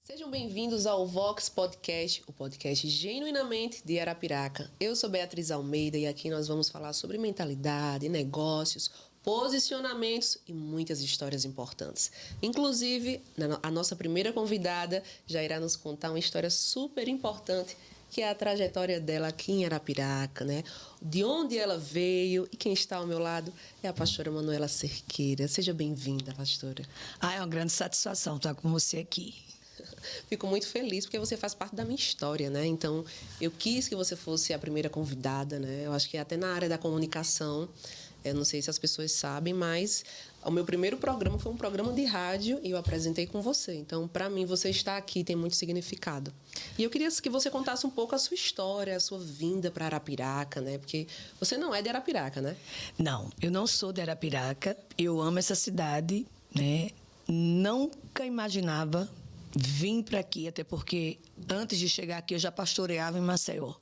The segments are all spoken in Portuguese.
Sejam bem-vindos ao Vox Podcast, o podcast genuinamente de Arapiraca. Eu sou Beatriz Almeida e aqui nós vamos falar sobre mentalidade, negócios, posicionamentos e muitas histórias importantes. Inclusive, a nossa primeira convidada já irá nos contar uma história super importante, que é a trajetória dela aqui em Arapiraca, né? De onde ela veio, e quem está ao meu lado é a pastora Manuela Cerqueira. Seja bem-vinda, pastora. É uma grande satisfação estar com você aqui. Fico muito feliz porque você faz parte da minha história, né? Então, eu quis que você fosse a primeira convidada, né? Eu acho que até na área da comunicação, eu não sei se as pessoas sabem, mas o meu primeiro programa foi um programa de rádio e eu apresentei com você. Então, para mim, você estar aqui tem muito significado. E eu queria que você contasse um pouco a sua história, a sua vinda para Arapiraca, né? Porque você não é de Arapiraca, né? Não, eu não sou de Arapiraca. Eu amo essa cidade, né? Nunca imaginava vim para aqui, até porque antes de chegar aqui eu já pastoreava em Maceió,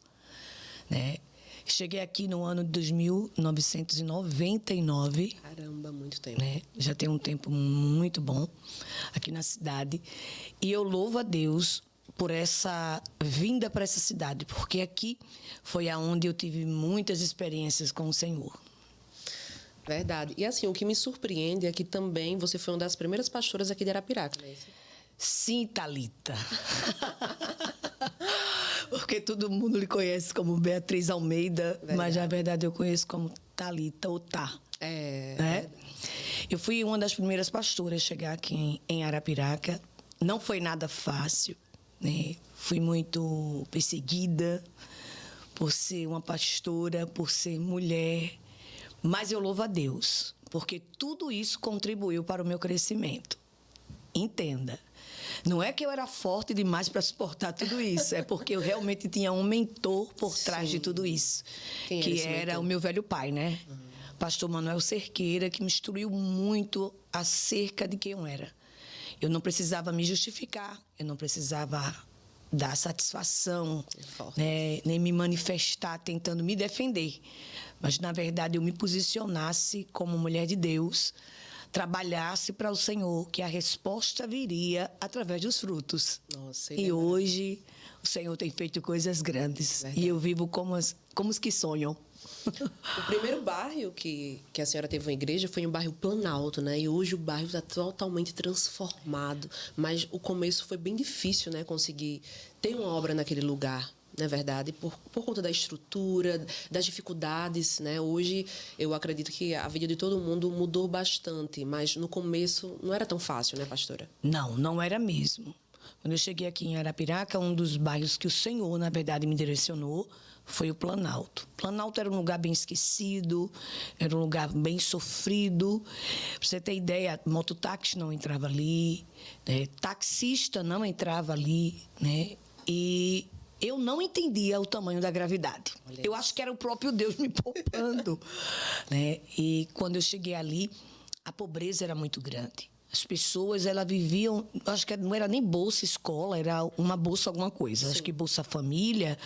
né? Cheguei aqui no ano de 1999. Caramba, muito tempo. Né? Já tem um tempo muito bom aqui na cidade. E eu louvo a Deus por essa vinda para essa cidade, porque aqui foi aonde eu tive muitas experiências com o Senhor. Verdade. E assim, o que me surpreende é que também você foi uma das primeiras pastoras aqui de Arapiraca, não é isso? Sim, Thalita. Porque todo mundo lhe conhece como Beatriz Almeida, verdade. Mas na verdade eu conheço como Thalita ou Tá. Né? Eu fui uma das primeiras pastoras a chegar aqui em Arapiraca. Não foi nada fácil, né? Fui muito perseguida por ser uma pastora, por ser mulher. Mas eu louvo a Deus, porque tudo isso contribuiu para o meu crescimento. Entenda. Não é que eu era forte demais para suportar tudo isso, é porque eu realmente tinha um mentor por trás de tudo isso. Quem que era o meu velho pai, né? Pastor Manuel Cerqueira, que me instruiu muito acerca de quem eu era. Eu não precisava me justificar, eu não precisava dar satisfação, né? Nem me manifestar tentando me defender. Mas, na verdade, eu me posicionasse como mulher de Deus, trabalhasse para o Senhor, que a resposta viria através dos frutos. Nossa, e hoje o Senhor tem feito coisas grandes. Verdade. E eu vivo como os que sonham. O primeiro bairro que a senhora teve uma igreja foi um bairro Planalto, né? E hoje o bairro está totalmente transformado. Mas o começo foi bem difícil, né? Conseguir ter uma obra naquele lugar. Não é verdade? Por conta da estrutura, das dificuldades, né? Hoje, eu acredito que a vida de todo mundo mudou bastante, mas no começo não era tão fácil, né, pastora? Não era mesmo. Quando eu cheguei aqui em Arapiraca, um dos bairros que o Senhor, na verdade, me direcionou foi o Planalto. Planalto era um lugar bem esquecido, era um lugar bem sofrido. Pra você ter ideia, mototáxi não entrava ali, né? Taxista não entrava ali, né? E eu não entendia o tamanho da gravidade. Eu acho que era o próprio Deus me poupando. Né? E quando eu cheguei ali, a pobreza era muito grande. As pessoas, elas viviam, acho que não era nem bolsa escola, era uma bolsa alguma coisa. Sim. Acho que Bolsa Família.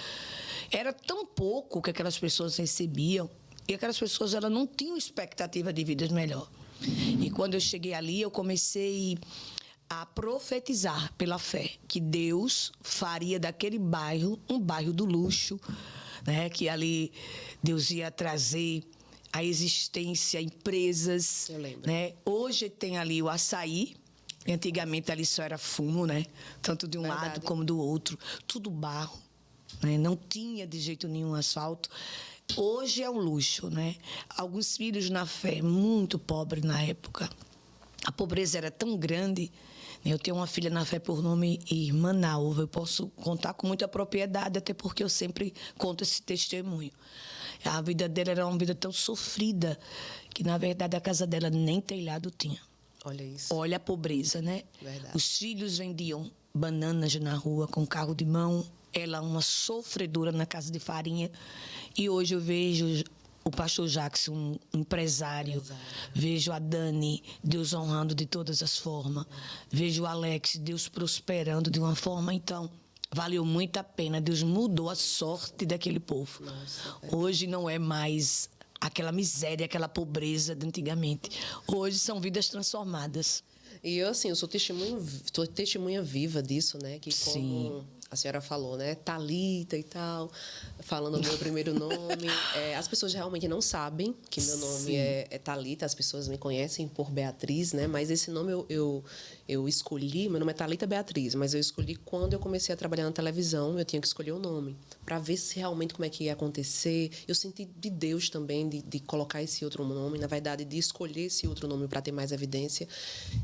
Era tão pouco que aquelas pessoas recebiam. E aquelas pessoas, elas não tinham expectativa de vida melhor. E quando eu cheguei ali, eu comecei a profetizar pela fé que Deus faria daquele bairro um bairro do luxo, né? Que ali Deus ia trazer a existência, empresas. Eu lembro. Né? Hoje tem ali o açaí, antigamente ali só era fumo, né? Tanto de um lado como do outro, tudo barro, né? Não tinha de jeito nenhum asfalto. Hoje é um luxo, né? Alguns filhos na fé, muito pobres na época. A pobreza era tão grande. Eu tenho uma filha na fé por nome Irmã Nalva. Eu posso contar com muita propriedade, até porque eu sempre conto esse testemunho. A vida dela era uma vida tão sofrida que, na verdade, a casa dela nem telhado tinha. Olha isso. Olha a pobreza, né? Verdade. Os filhos vendiam bananas na rua com carro de mão. Ela uma sofredora na casa de farinha. E hoje eu vejo o pastor Jackson, um empresário. Vejo a Dani, Deus honrando de todas as formas. Vejo o Alex, Deus prosperando de uma forma. Então, valeu muito a pena. Deus mudou a sorte daquele povo. Nossa, hoje não é mais aquela miséria, aquela pobreza de antigamente. Hoje são vidas transformadas. E eu, assim, eu sou testemunha viva disso, né? Que como Sim. a senhora falou, né? Thalita e tal, falando o meu primeiro nome. As pessoas realmente não sabem que meu nome é Thalita, as pessoas me conhecem por Beatriz, né? Mas esse nome eu escolhi, meu nome é Thalita Beatriz, mas eu escolhi quando eu comecei a trabalhar na televisão, eu tinha que escolher o nome, para ver se realmente como é que ia acontecer. Eu senti de Deus também de colocar esse outro nome, na verdade, de escolher esse outro nome para ter mais evidência.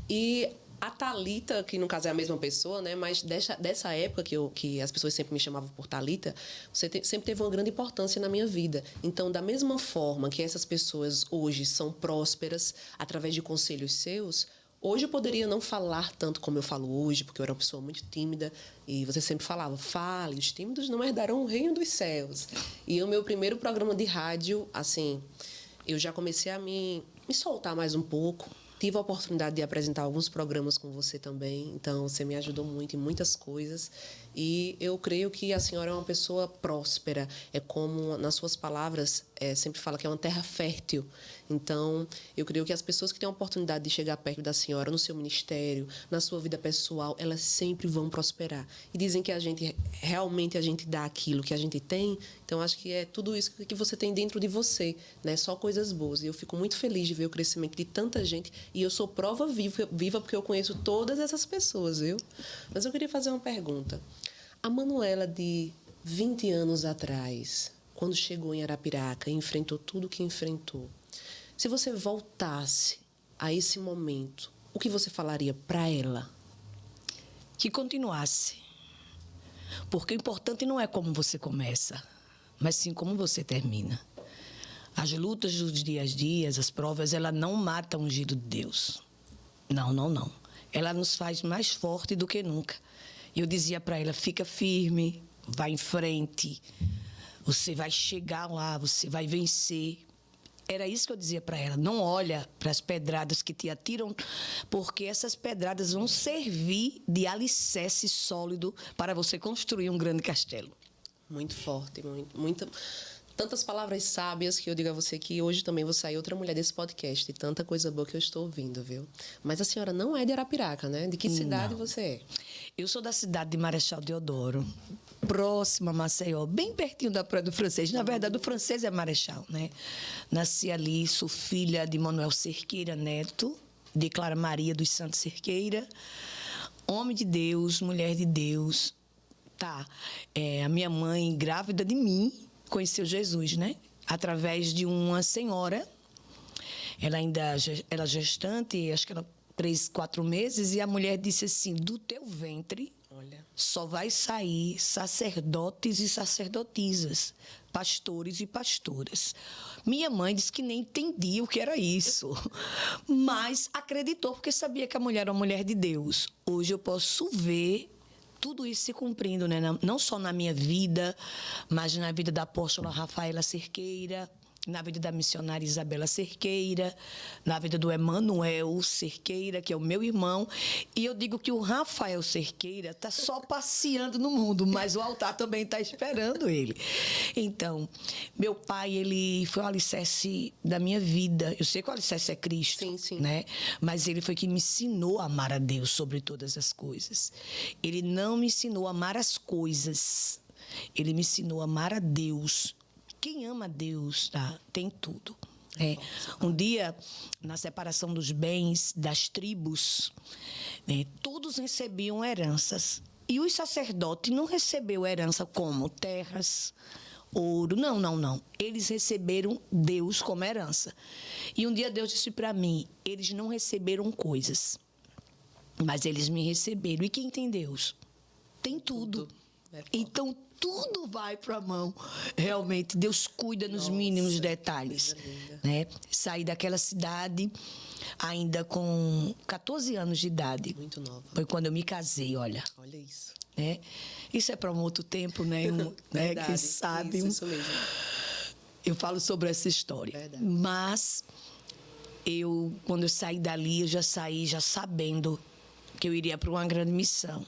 E a Thalita, que no caso é a mesma pessoa, né? Mas dessa época que as pessoas sempre me chamavam por Thalita, sempre teve uma grande importância na minha vida. Então, da mesma forma que essas pessoas hoje são prósperas através de conselhos seus, hoje eu poderia não falar tanto como eu falo hoje, porque eu era uma pessoa muito tímida, e você sempre falava, fale, os tímidos não herdarão o reino dos céus. E o meu primeiro programa de rádio, assim, eu já comecei a me soltar mais um pouco. Tive a oportunidade de apresentar alguns programas com você também, então você me ajudou muito em muitas coisas. E eu creio que a senhora é uma pessoa próspera. É como, nas suas palavras, sempre fala que é uma terra fértil. Então, eu creio que as pessoas que têm a oportunidade de chegar perto da senhora no seu ministério, na sua vida pessoal, elas sempre vão prosperar. E dizem que realmente a gente dá aquilo que a gente tem. Então, acho que é tudo isso que você tem dentro de você, né? Só coisas boas. E eu fico muito feliz de ver o crescimento de tanta gente. E eu sou prova viva porque eu conheço todas essas pessoas, viu? Mas eu queria fazer uma pergunta. A Manuela de 20 anos atrás, quando chegou em Arapiraca e enfrentou tudo o que enfrentou, se você voltasse a esse momento, o que você falaria para ela? Que continuasse. Porque o importante não é como você começa, mas sim como você termina. As lutas dos dia a dia, as provas, ela não mata o ungido de Deus. Não, não, não. Ela nos faz mais forte do que nunca. E eu dizia para ela, fica firme, vai em frente, você vai chegar lá, você vai vencer. Era isso que eu dizia para ela. Não olha para as pedradas que te atiram, porque essas pedradas vão servir de alicerce sólido para você construir um grande castelo. Muito forte, tantas palavras sábias que eu digo a você que hoje também vou sair outra mulher desse podcast. E tanta coisa boa que eu estou ouvindo, viu? Mas a senhora não é de Arapiraca, né? De que cidade você é? Eu sou da cidade de Marechal Deodoro, próxima a Maceió, bem pertinho da Praia do Francês. Na verdade, o Francês é Marechal, né? Nasci ali, sou filha de Manuel Cerqueira Neto, de Clara Maria dos Santos Cerqueira. Homem de Deus, mulher de Deus. Tá. A minha mãe, grávida de mim, conheceu Jesus, né? Através de uma senhora. Ela ainda era gestante, acho que era 3, 4 meses, e a mulher disse assim, do teu ventre só vai sair sacerdotes e sacerdotisas, pastores e pastoras. Minha mãe disse que nem entendia o que era isso, mas acreditou porque sabia que a mulher era uma mulher de Deus. Hoje eu posso ver tudo isso se cumprindo, né? Não só na minha vida, mas na vida da apóstola Rafaela Cerqueira, na vida da missionária Isabela Cerqueira, na vida do Emanuel Cerqueira, que é o meu irmão. E eu digo que o Rafael Cerqueira está só passeando no mundo, mas o altar também está esperando ele. Então, meu pai, ele foi o alicerce da minha vida. Eu sei que o alicerce é Cristo, sim, sim. Né? Mas ele foi que me ensinou a amar a Deus sobre todas as coisas. Ele não me ensinou a amar as coisas. Ele me ensinou a amar a Deus. Quem ama a Deus, tá? Tem tudo. Um dia, na separação dos bens das tribos, todos recebiam heranças. E os sacerdotes não receberam herança como terras, ouro. Não, não, não. Eles receberam Deus como herança. E um dia Deus disse para mim, eles não receberam coisas, mas eles me receberam. E quem tem Deus? Tem tudo. Então, tudo vai para a mão. Realmente, Deus cuida nos mínimos detalhes. Né? Saí daquela cidade ainda com 14 anos de idade. Muito nova. Foi quando eu me casei, olha. Olha isso. Né? Isso é para um outro tempo, né? Verdade, Quem sabe. Isso mesmo. Eu falo sobre essa história. Verdade. Mas, quando eu saí dali, eu já saí já sabendo que eu iria para uma grande missão.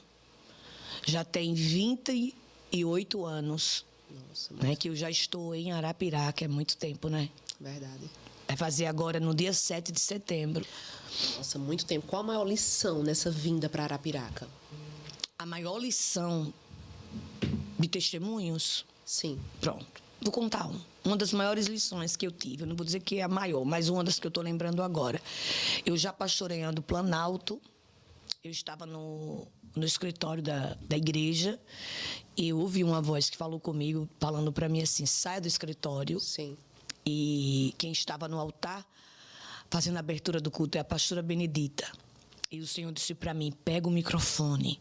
Já tem 28 anos. Nossa, né, que eu já estou em Arapiraca, é muito tempo, né? Verdade. Vai fazer agora no dia 7 de setembro. Nossa, muito tempo. Qual a maior lição nessa vinda para Arapiraca? A maior lição de testemunhos? Sim. Pronto. Vou contar uma das maiores lições que eu tive. Eu não vou dizer que é a maior, mas uma das que eu estou lembrando agora. Eu já pastoreando Planalto. Eu estava no escritório da igreja e eu ouvi uma voz que falou comigo, falando para mim assim, saia do escritório. Sim. E quem estava no altar, fazendo a abertura do culto, é a pastora Benedita. E o Senhor disse para mim, pega o microfone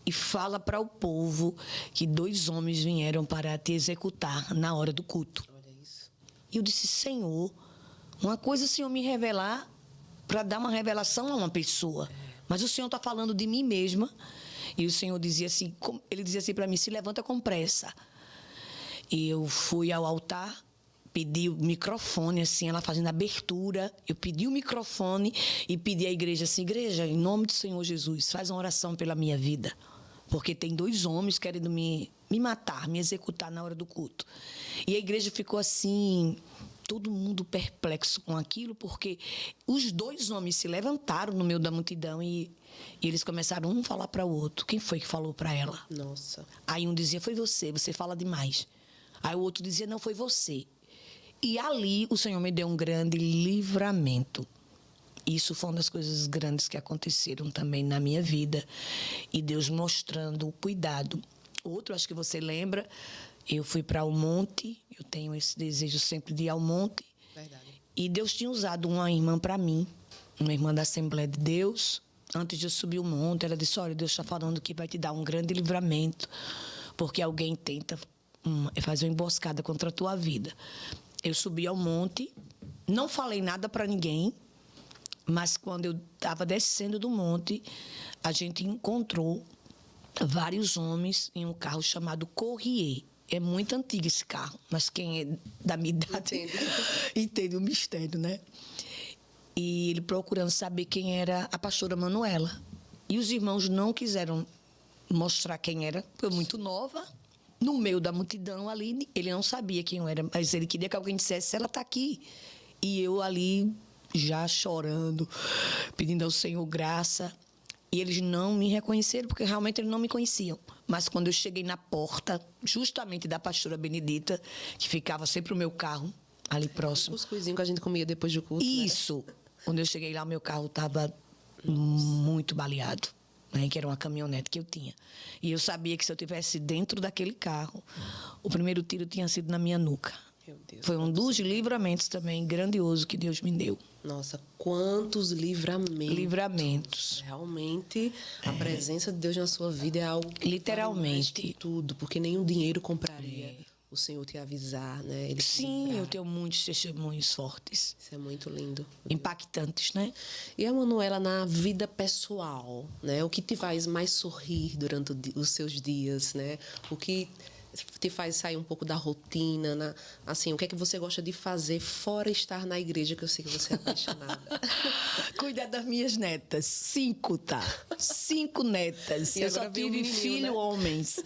e fala para o povo que 2 homens vieram para te executar na hora do culto. Olha isso. E eu disse, Senhor, uma coisa o Senhor me revelar para dar uma revelação a uma pessoa. Mas o Senhor está falando de mim mesma. E o Senhor dizia assim, ele dizia assim para mim, se levanta com pressa. E eu fui ao altar, pedi o microfone, assim, ela fazendo a abertura. Eu pedi o microfone e pedi à igreja assim, igreja, em nome do Senhor Jesus, faz uma oração pela minha vida. Porque tem 2 homens querendo me matar, me executar na hora do culto. E a igreja ficou assim, todo mundo perplexo com aquilo, porque os 2 homens se levantaram no meio da multidão e eles começaram um a falar para o outro. Quem foi que falou para ela? Nossa. Aí um dizia, foi você fala demais. Aí o outro dizia, não, foi você. E ali o Senhor me deu um grande livramento. Isso foi uma das coisas grandes que aconteceram também na minha vida. E Deus mostrando o cuidado. Outro, acho que você lembra, eu fui para o monte, eu tenho esse desejo sempre de ir ao monte. Verdade. E Deus tinha usado uma irmã para mim, uma irmã da Assembleia de Deus. Antes de eu subir o monte, ela disse, olha, Deus está falando que vai te dar um grande livramento, porque alguém tenta fazer uma emboscada contra a tua vida. Eu subi ao monte, não falei nada para ninguém, mas quando eu estava descendo do monte, a gente encontrou vários homens em um carro chamado Corrier. É muito antigo esse carro, mas quem é da minha idade entende o mistério, né? E ele procurando saber quem era a pastora Manuela. E os irmãos não quiseram mostrar quem era, porque eu muito nova. No meio da multidão ali, ele não sabia quem eu era, mas ele queria que alguém dissesse, ela está aqui. E eu ali, já chorando, pedindo ao Senhor graça. E eles não me reconheceram, porque realmente eles não me conheciam. Mas quando eu cheguei na porta, justamente da pastora Benedita, que ficava sempre o meu carro, ali próximo. Os coisinhos que a gente comia depois do culto, Isso. Né? Quando eu cheguei lá, o meu carro estava muito baleado. Né, que era uma caminhonete que eu tinha. E eu sabia que se eu estivesse dentro daquele carro, o primeiro tiro tinha sido na minha nuca. Meu Deus. Foi um dos livramentos também grandioso que Deus me deu. Nossa, quantos livramentos. Livramentos. Realmente, a presença de Deus na sua vida é algo que Literalmente. vale mais que tudo, porque nenhum dinheiro compraria o Senhor te avisar, né? Ele Sim, eu tenho muitos testemunhos fortes. Isso é muito lindo. Impactantes, né? E a Manuela, na vida pessoal, né? O que te faz mais sorrir durante os seus dias, né? O que te faz sair um pouco da rotina, assim, o que é que você gosta de fazer fora estar na igreja, que eu sei que você é apaixonada? Cuidar das minhas netas. 5, tá? 5 netas. E eu só agora veio um tive menino, filho né? homens.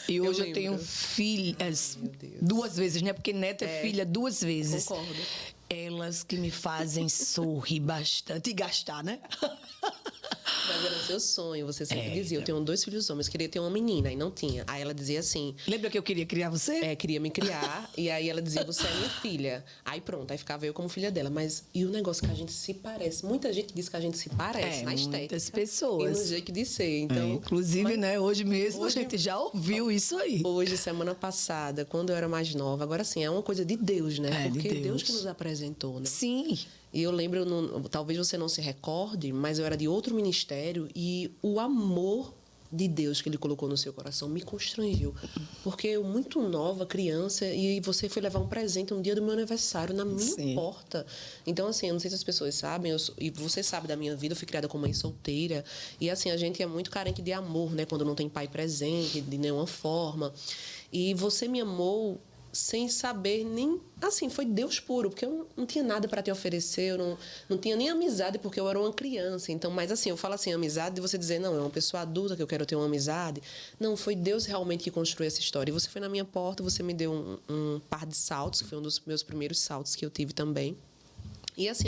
E hoje eu lembro. tenho filhas Meu Deus. 2 vezes, né? Porque neta é filha 2 vezes. Concordo. Elas que me fazem sorrir bastante e gastar, né? Mas era seu sonho, você sempre dizia, eu tenho 2 filhos homens, queria ter uma menina, e não tinha. Aí ela dizia assim, Lembra que eu queria criar você? queria me criar, e aí ela dizia, você é minha filha. Aí pronto, aí ficava eu como filha dela. Mas e o negócio que a gente se parece? Muita gente diz que a gente se parece na estética. Muitas pessoas. E no jeito de ser. Então, Inclusive, né, hoje mesmo a gente já ouviu isso aí. hoje, semana passada, quando eu era mais nova, agora sim, é uma coisa de Deus, né? É, de Porque Deus Deus que nos apresentou, né? Sim. E eu lembro, talvez você não se recorde, mas eu era de outro ministério e o amor de Deus que Ele colocou no seu coração me constrangeu. Porque eu, muito nova, criança, e você foi levar um presente no dia do meu aniversário, na minha Sim. porta. Então, assim, eu não sei se as pessoas sabem, e você sabe da minha vida, eu fui criada como mãe solteira. E, assim, a gente é muito carente de amor, né? Quando não tem pai presente, de nenhuma forma. E você me amou sem saber nem... Assim, foi Deus puro, porque eu não tinha nada para te oferecer, eu não tinha nem amizade, porque eu era uma criança. Então, mas assim, eu falo assim, amizade, de você dizer, não, é uma pessoa adulta que eu quero ter uma amizade. Não, foi Deus realmente que construiu essa história. E você foi na minha porta, você me deu um par de saltos, que foi um dos meus primeiros saltos que eu tive também. E assim,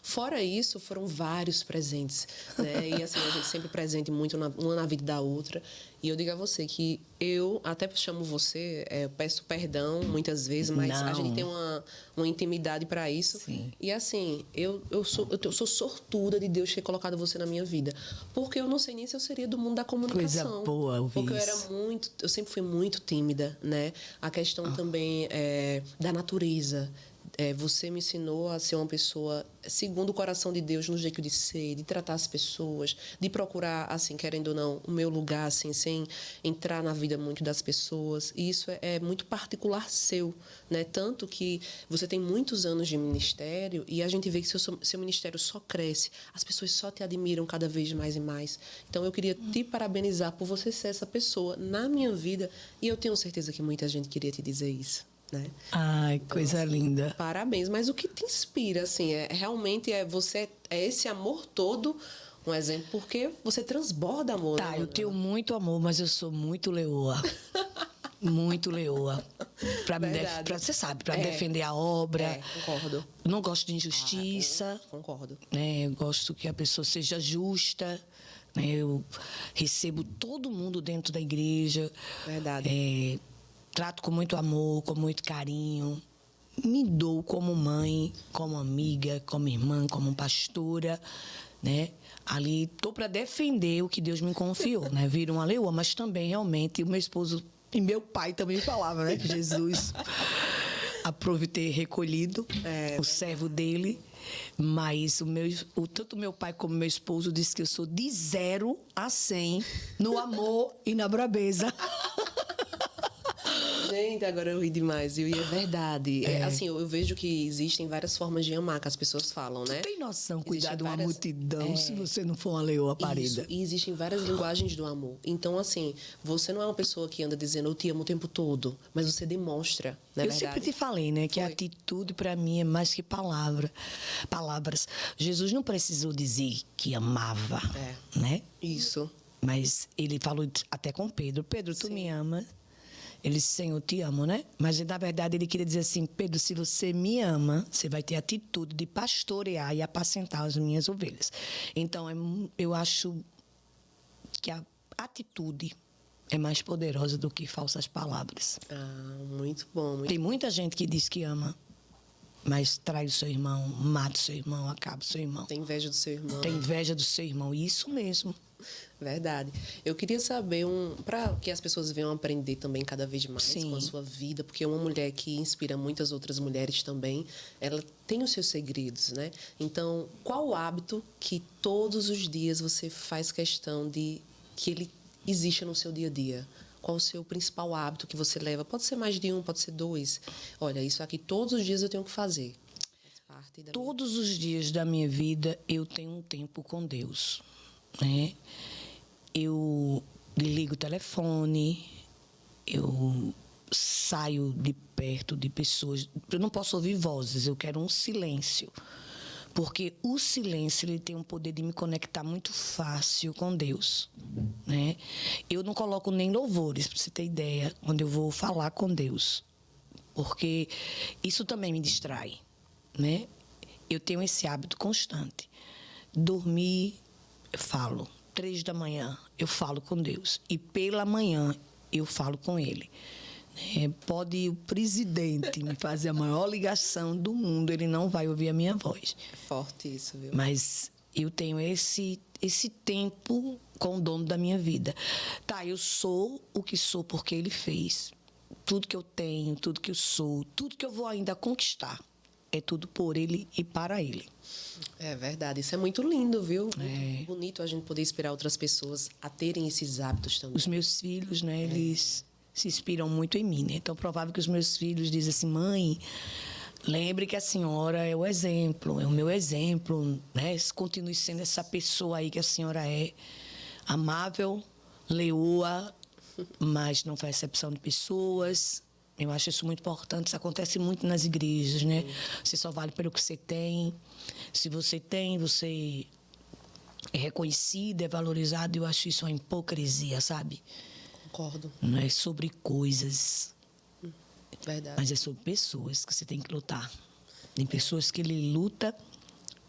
fora isso, foram vários presentes, né? E assim, a gente sempre presente muito uma na vida da outra. E eu digo a você que eu até chamo você, eu peço perdão muitas vezes, mas a gente tem uma intimidade para isso. Sim. E assim, eu sou sortuda de Deus ter colocado você na minha vida. Porque eu não sei nem se eu seria do mundo da comunicação. Coisa boa ouvir porque isso. eu sempre fui muito tímida, né? A questão também da natureza. Você me ensinou a ser uma pessoa segundo o coração de Deus no jeito de ser, de tratar as pessoas, de procurar, assim, querendo ou não, o meu lugar, assim, sem entrar na vida muito das pessoas. E isso é muito particular seu, né? Tanto que você tem muitos anos de ministério e a gente vê que seu ministério só cresce, as pessoas só te admiram cada vez mais e mais. Então, eu queria te parabenizar por você ser essa pessoa na minha vida e eu tenho certeza que muita gente queria te dizer isso. Né? Ai, Então, coisa assim, linda. Parabéns. Mas o que te inspira, assim, realmente você esse amor todo, um exemplo, porque você transborda amor. Tá, né, eu tenho muito amor, mas eu sou muito leoa. Muito leoa. Você sabe, para defender a obra. Concordo. Não gosto de injustiça. Concordo. Né? Eu gosto que a pessoa seja justa. Né? Eu recebo todo mundo dentro da igreja. Verdade. Trato com muito amor, com muito carinho. Me dou como mãe, como amiga, como irmã, como pastora, né? Ali estou para defender o que Deus me confiou, né? Vira uma leoa, mas também realmente o meu esposo e meu pai também falavam, né? Que Jesus aprove ter recolhido o servo dele. Mas tanto meu pai como meu esposo disse que eu sou de 0 a 100 no amor e na brabeza. Gente, agora eu ri demais, viu? E é verdade. Assim, eu vejo que existem várias formas de amar que as pessoas falam, né? Tem noção, cuidar Existem de uma várias- multidão se você não for uma leoa parida. Isso, e existem várias linguagens do amor. Então, assim, você não é uma pessoa que anda dizendo eu te amo o tempo todo, mas você demonstra, não é Eu verdade? sempre te falei, né, que a atitude para mim é mais que palavras. Jesus não precisou dizer que amava, né? Isso. Mas ele falou até com Pedro: Pedro, tu me amas? Ele disse: Senhor, eu te amo, né? Mas, na verdade, ele queria dizer assim: Pedro, se você me ama, você vai ter a atitude de pastorear e apacentar as minhas ovelhas. Então, eu acho que a atitude é mais poderosa do que falsas palavras. Muito bom. Tem muita gente que diz que ama, mas trai o seu irmão, mata o seu irmão, acaba o seu irmão. Tem inveja do seu irmão. Tem inveja do seu irmão. Isso mesmo. Verdade. Eu queria saber, para que as pessoas venham aprender também cada vez mais Sim. com a sua vida, porque uma mulher que inspira muitas outras mulheres também, ela tem os seus segredos, né? Então, qual o hábito que todos os dias você faz questão de que ele exista no seu dia a dia? Qual o seu principal hábito que você leva? Pode ser mais de um, pode ser 2. Olha, isso aqui todos os dias eu tenho que fazer. Faz parte da Todos os dias da minha vida eu tenho um tempo com Deus, né? Eu ligo o telefone, eu saio de perto de pessoas. Eu não posso ouvir vozes, eu quero um silêncio. Porque o silêncio ele tem um poder de me conectar muito fácil com Deus, né? Eu não coloco nem louvores, para você ter ideia, quando eu vou falar com Deus. Porque isso também me distrai, né? Eu tenho esse hábito constante. Dormir, eu falo. 3 da manhã, eu falo com Deus. E pela manhã, eu falo com Ele. Pode o presidente me fazer a maior ligação do mundo, ele não vai ouvir a minha voz. É forte isso, viu? Mas eu tenho esse tempo com o dono da minha vida. Tá, eu sou o que sou porque Ele fez. Tudo que eu tenho, tudo que eu sou, tudo que eu vou ainda conquistar, é tudo por Ele e para Ele. É verdade, isso é muito lindo, viu? Muito bonito a gente poder inspirar outras pessoas a terem esses hábitos também. Os meus filhos, né, eles se inspiram muito em mim, né? Então, é provável que os meus filhos dizem assim: mãe, lembre que a senhora é o exemplo, é o meu exemplo, né? Continue sendo essa pessoa aí que a senhora é, amável, leoa, mas não faz acepção de pessoas. Eu acho isso muito importante. Isso acontece muito nas igrejas, né? Você só vale pelo que você tem. Se você tem, você é reconhecido, é valorizado. Eu acho isso uma hipocrisia, sabe? Concordo. Não é sobre coisas, Verdade. mas é sobre pessoas que você tem que lutar. Tem pessoas que ele luta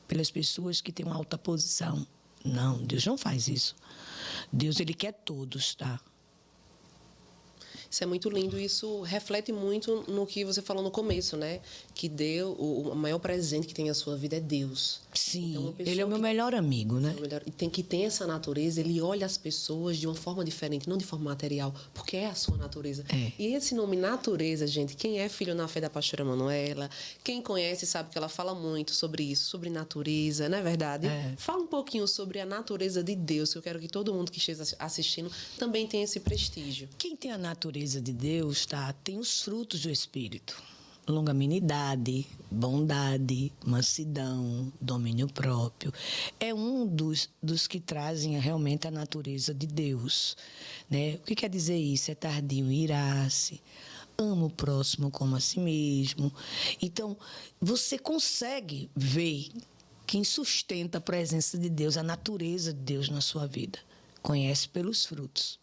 pelas pessoas que têm uma alta posição. Não, Deus não faz isso. Deus, ele quer todos, tá? Isso é muito lindo, isso reflete muito no que você falou no começo, né? Que Deus, o maior presente que tem na sua vida é Deus. Sim, Então, ele é o meu melhor amigo, né? E tem que ter essa natureza, ele olha as pessoas de uma forma diferente, não de forma material, porque é a sua natureza. É. E esse nome natureza, gente, quem é filho na fé da pastora Manuela, quem conhece sabe que ela fala muito sobre isso, sobre natureza, não é verdade? É. Fala um pouquinho sobre a natureza de Deus, que eu quero que todo mundo que esteja assistindo também tenha esse prestígio. Quem tem a natureza de Deus, tá? Tem os frutos do Espírito. Longanimidade, bondade, mansidão, domínio próprio. É um dos que trazem realmente a natureza de Deus, né? O que quer dizer isso? É tardio em irar-se, ama o próximo como a si mesmo. Então, você consegue ver quem sustenta a presença de Deus, a natureza de Deus na sua vida. Conhece pelos frutos.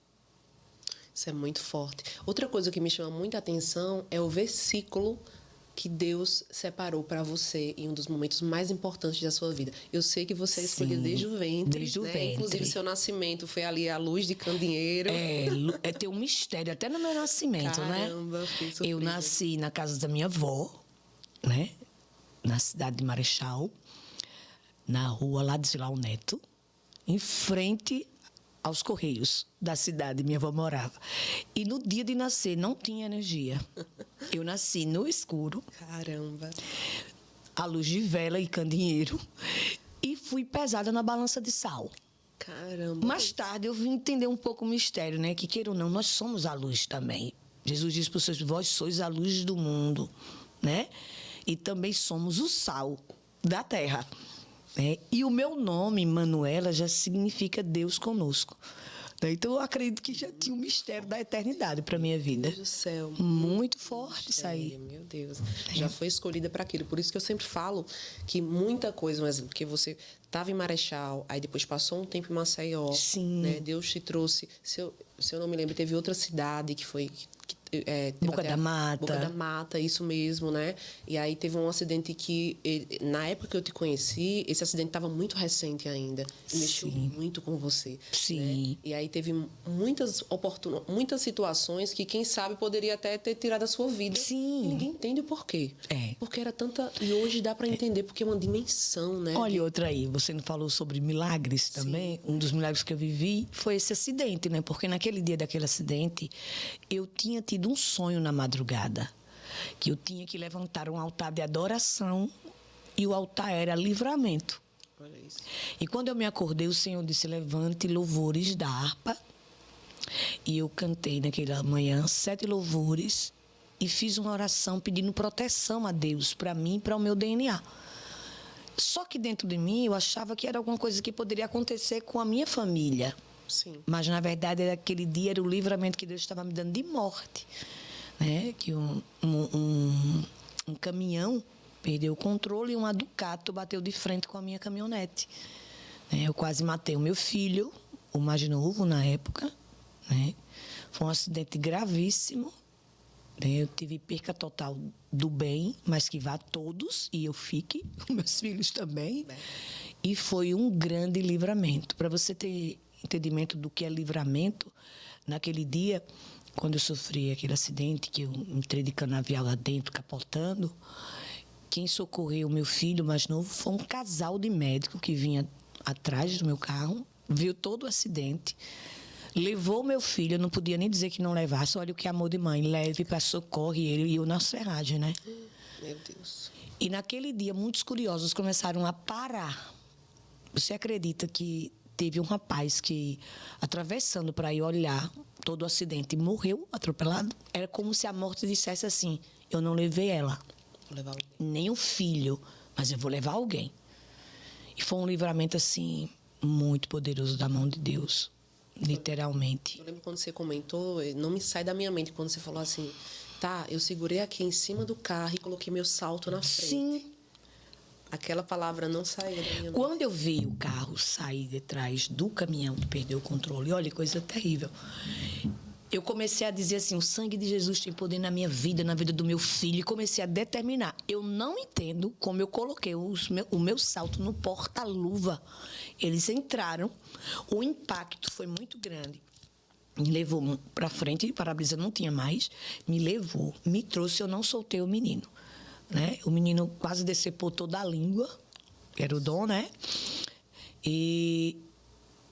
Isso é muito forte. Outra coisa que me chama muita atenção é o versículo que Deus separou para você em um dos momentos mais importantes da sua vida. Eu sei que você é escolhido desde o ventre. Desde o né? ventre. Inclusive, seu nascimento foi ali a luz de candeeiro. Tem um mistério até no meu nascimento, Caramba, né? fiquei surpresa. Eu nasci na casa da minha avó, né? Na cidade de Marechal, na rua Ladislau Neto, em frente aos Correios da cidade, minha avó morava. E no dia de nascer não tinha energia. Eu nasci no escuro. Caramba. À luz de vela e candeeiro. E fui pesada na balança de sal. Caramba. Mais tarde eu vim entender um pouco o mistério, né? Que queira ou não, nós somos a luz também. Jesus disse para os seus: vós sois a luz do mundo, né? E também somos o sal da terra. E o meu nome, Manuela, já significa Deus conosco. Então, eu acredito que já tinha um mistério da eternidade para a minha vida. Meu Deus do céu. Muito forte isso aí. Meu Deus. Já foi escolhida para aquilo. Por isso que eu sempre falo que muita coisa, um exemplo, porque você estava em Marechal, aí depois passou um tempo em Maceió. Sim. Né? Deus te trouxe. Se eu não me lembro, teve outra cidade que foi. Boca da Mata. Boca da Mata, isso mesmo, né? E aí teve um acidente que, na época que eu te conheci, esse acidente estava muito recente ainda. E mexeu muito com você. Sim. Né? E aí teve muitas situações que, quem sabe, poderia até ter tirado a sua vida. Sim. E ninguém entende o porquê. Porque era tanta... E hoje dá para entender, porque é uma dimensão, né? Olha, outra aí, você não falou sobre milagres também? Um dos milagres que eu vivi foi esse acidente, né? Porque naquele dia daquele acidente, eu tinha tido um sonho na madrugada, que eu tinha que levantar um altar de adoração e o altar era livramento. Olha isso. E quando eu me acordei, o Senhor disse: levante louvores da harpa. E eu cantei naquela manhã 7 louvores e fiz uma oração pedindo proteção a Deus para mim e para o meu DNA. Só que dentro de mim eu achava que era alguma coisa que poderia acontecer com a minha família. Sim. Mas, na verdade, aquele dia era o livramento que Deus estava me dando de morte. Né? Que um caminhão perdeu o controle e uma Ducato bateu de frente com a minha caminhonete. Eu quase matei o meu filho, o mais novo na época. Né? Foi um acidente gravíssimo. Eu tive perca total do bem, mas que vá todos, e eu fique, meus filhos também. E foi um grande livramento. Para você ter entendimento do que é livramento, naquele dia, quando eu sofri aquele acidente, que eu entrei de canavial lá dentro, capotando, quem socorreu o meu filho mais novo foi um casal de médico que vinha atrás do meu carro, viu todo o acidente, levou meu filho, eu não podia nem dizer que não levasse, olha o que amor de mãe, leve para socorre ele e eu na serragem, né? Meu Deus. E naquele dia, muitos curiosos começaram a parar. Você acredita que teve um rapaz que, atravessando para ir olhar todo o acidente, morreu atropelado? Era como se a morte dissesse assim: eu não levei ela, Vou levar alguém. nem o filho, mas eu vou levar alguém. E foi um livramento, assim, muito poderoso da mão de Deus, literalmente. Eu lembro quando você comentou, não me sai da minha mente, quando você falou assim: tá, eu segurei aqui em cima do carro e coloquei meu salto na frente. Sim. Aquela palavra não saía da minha mente. Quando eu vi o carro sair de trás do caminhão que perdeu o controle, olha, coisa terrível. eu comecei a dizer assim, o sangue de Jesus tem poder na minha vida, na vida do meu filho, e comecei a determinar. Eu não entendo como eu coloquei o meu salto no porta-luva. Eles entraram, o impacto foi muito grande. Me levou para frente, para-brisa não tinha mais, me levou, me trouxe, eu não soltei o menino. Né? O menino quase decepou toda a língua, era o dom, né? E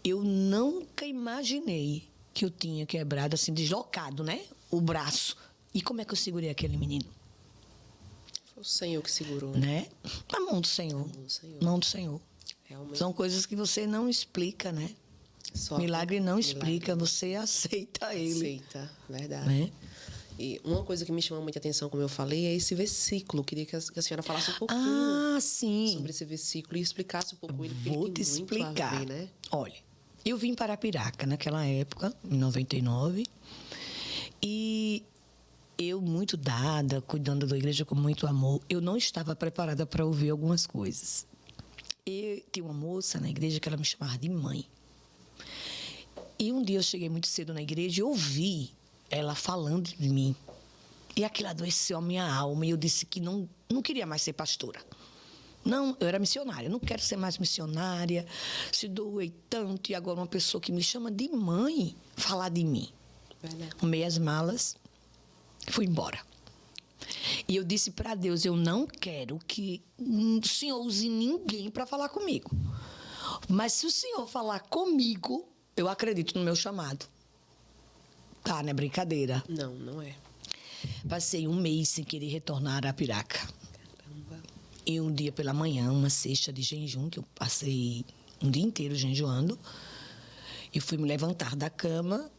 eu nunca imaginei que eu tinha quebrado, assim, deslocado, né? O braço. E como é que eu segurei aquele menino? Foi o Senhor que segurou. Né? A mão do Senhor. A mão do Senhor. Mão do Senhor. Realmente. São coisas que você não explica, né? Só milagre não explica, você aceita ele. Aceita, verdade. Né? E uma coisa que me chama muita atenção, como eu falei, é esse versículo. Queria que a senhora falasse um pouquinho sobre esse versículo e explicasse um pouco ele, porque Vou ele te tem muito explicar. a ver, né? Olha, eu vim para Arapiraca naquela época, em 99, e eu, muito dada, cuidando da igreja com muito amor, eu não estava preparada para ouvir algumas coisas. E tinha uma moça na igreja que ela me chamava de mãe. E um dia eu cheguei muito cedo na igreja e ouvi ela falando de mim. E aquilo adoeceu a minha alma. E eu disse que não queria mais ser pastora. Não, eu era missionária. Não quero ser mais missionária. Se doei tanto. E agora uma pessoa que me chama de mãe falar de mim. Arrumei as malas, fui embora. E eu disse para Deus, eu não quero que o Senhor use ninguém para falar comigo. Mas se o Senhor falar comigo, eu acredito no meu chamado. Tá, não é brincadeira. Não, não é. Passei um mês sem querer retornar a Arapiraca. Caramba. E um dia pela manhã, uma sexta de jejum, que eu passei um dia inteiro jejuando, e fui me levantar da cama,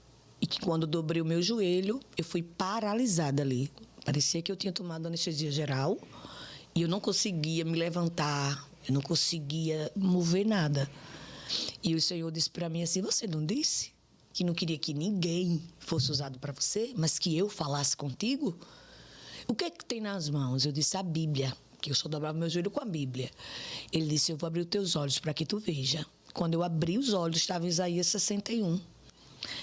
e que quando dobrei o meu joelho, eu fui paralisada ali. Parecia que eu tinha tomado anestesia geral, e eu não conseguia me levantar, eu não conseguia mover nada. E o Senhor disse para mim assim, você não disse que não queria que ninguém fosse usado para você, mas que eu falasse contigo? O que é que tem nas mãos? Eu disse, a Bíblia, que eu só dobrava meu joelho com a Bíblia. Ele disse, eu vou abrir os teus olhos para que tu veja. Quando eu abri os olhos, estava em Isaías 61.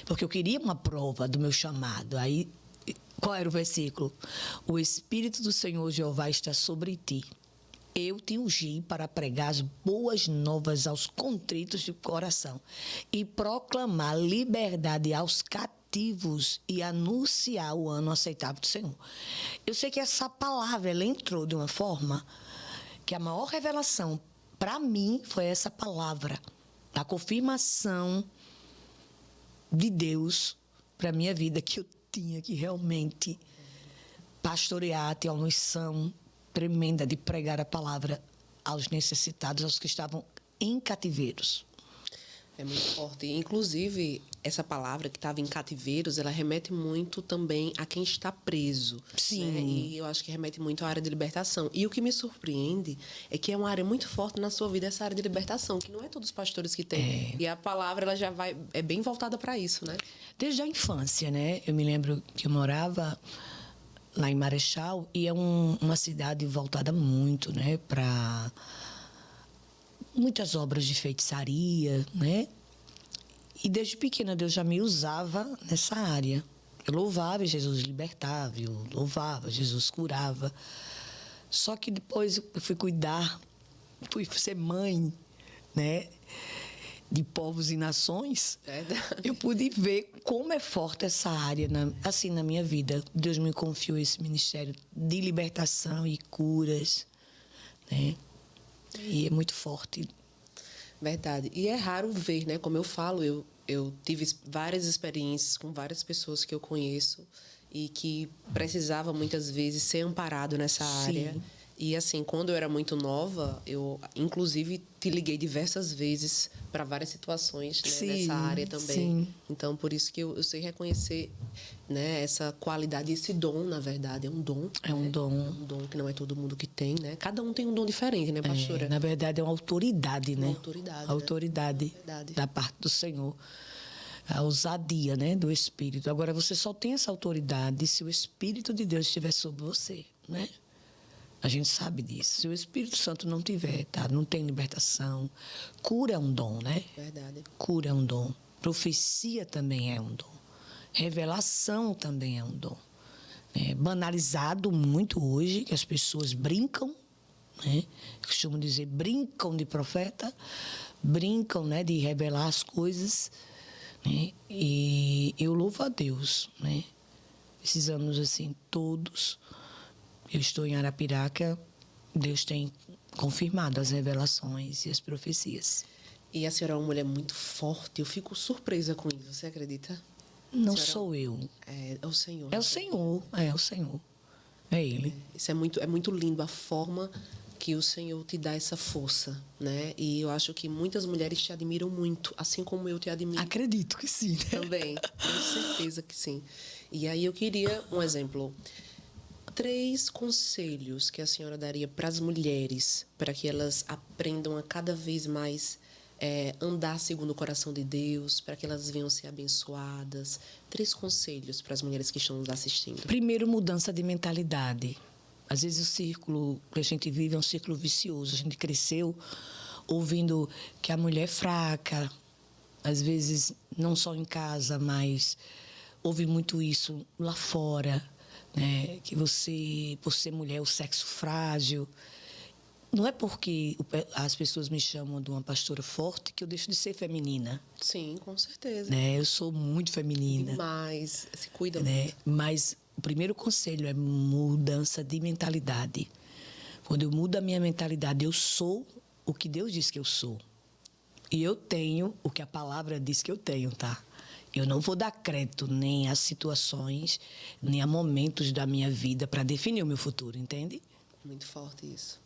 Porque eu queria uma prova do meu chamado. Aí, qual era o versículo? O Espírito do Senhor Jeová está sobre ti. Eu te ungi para pregar as boas novas aos contritos de coração e proclamar liberdade aos cativos e anunciar o ano aceitável do Senhor. Eu sei que essa palavra, ela entrou de uma forma que a maior revelação para mim foi essa palavra, a confirmação de Deus para a minha vida, que eu tinha que realmente pastorear, ter uma missão tremenda de pregar a palavra aos necessitados, aos que estavam em cativeiros. É muito forte. Inclusive, essa palavra que estava em cativeiros, ela remete muito também a quem está preso. Sim. Né? E eu acho que remete muito à área de libertação. E o que me surpreende é que é uma área muito forte na sua vida, essa área de libertação, que não é todos os pastores que têm. E a palavra, ela já é bem voltada para isso, né? Desde a infância, né? Eu me lembro que eu morava lá em Marechal, e é uma cidade voltada muito, né, para muitas obras de feitiçaria, né? E desde pequena Deus já me usava nessa área. Eu louvava, Jesus libertava, eu louvava, Jesus curava. Só que depois eu fui cuidar, fui ser mãe, né, de povos e nações. Eu pude ver como é forte essa área, assim, na minha vida. Deus me confiou esse ministério de libertação e curas, né? E é muito forte. Verdade. E é raro ver, né? Como eu falo, eu tive várias experiências com várias pessoas que eu conheço e que precisava muitas vezes ser amparado nessa área. E assim, quando eu era muito nova, eu inclusive te liguei diversas vezes para várias situações, né, nessa área também. Sim. Então, por isso que eu sei reconhecer, né, essa qualidade, esse dom, na verdade, é um dom. É um dom. É um dom que não é todo mundo que tem, né? Cada um tem um dom diferente, né, pastora? Na verdade, é uma autoridade, né? Uma autoridade. A autoridade da parte do Senhor. A ousadia, né, do Espírito. Agora, você só tem essa autoridade se o Espírito de Deus estiver sobre você, né? A gente sabe disso. Se o Espírito Santo não tiver, tá? Não tem libertação. Cura é um dom, né? Verdade. Cura é um dom. Profecia também é um dom. Revelação também é um dom. É banalizado muito hoje, que as pessoas brincam, né? Costumo dizer, brincam de profeta, brincam, né, de revelar as coisas, né? E eu louvo a Deus, né? Esses anos, assim, todos, eu estou em Arapiraca, Deus tem confirmado as revelações e as profecias. E a senhora é uma mulher muito forte. Eu fico surpresa com isso, você acredita? Não sou eu. É o Senhor. É o Senhor, é o Senhor. É Ele. Isso é muito lindo, a forma que o Senhor te dá essa força, né? E eu acho que muitas mulheres te admiram muito, assim como eu te admiro. Acredito que sim. Também, tenho certeza que sim. E aí eu queria um exemplo. 3 conselhos que a senhora daria para as mulheres, para que elas aprendam a cada vez mais andar segundo o coração de Deus, para que elas venham ser abençoadas. 3 conselhos para as mulheres que estão nos assistindo. Primeiro, mudança de mentalidade. Às vezes o círculo que a gente vive é um círculo vicioso. A gente cresceu ouvindo que a mulher é fraca, às vezes não só em casa, mas ouve muito isso lá fora, né? Que você, por ser mulher, é o sexo frágil. Não é porque as pessoas me chamam de uma pastora forte que eu deixo de ser feminina. Sim, com certeza. Né? Eu sou muito feminina. Demais. Se cuida né? muito. Mas o primeiro conselho é mudança de mentalidade. Quando eu mudo a minha mentalidade, eu sou o que Deus diz que eu sou. E eu tenho o que a palavra diz que eu tenho, tá? Eu não vou dar crédito nem a situações, nem a momentos da minha vida para definir o meu futuro, entende? Muito forte isso.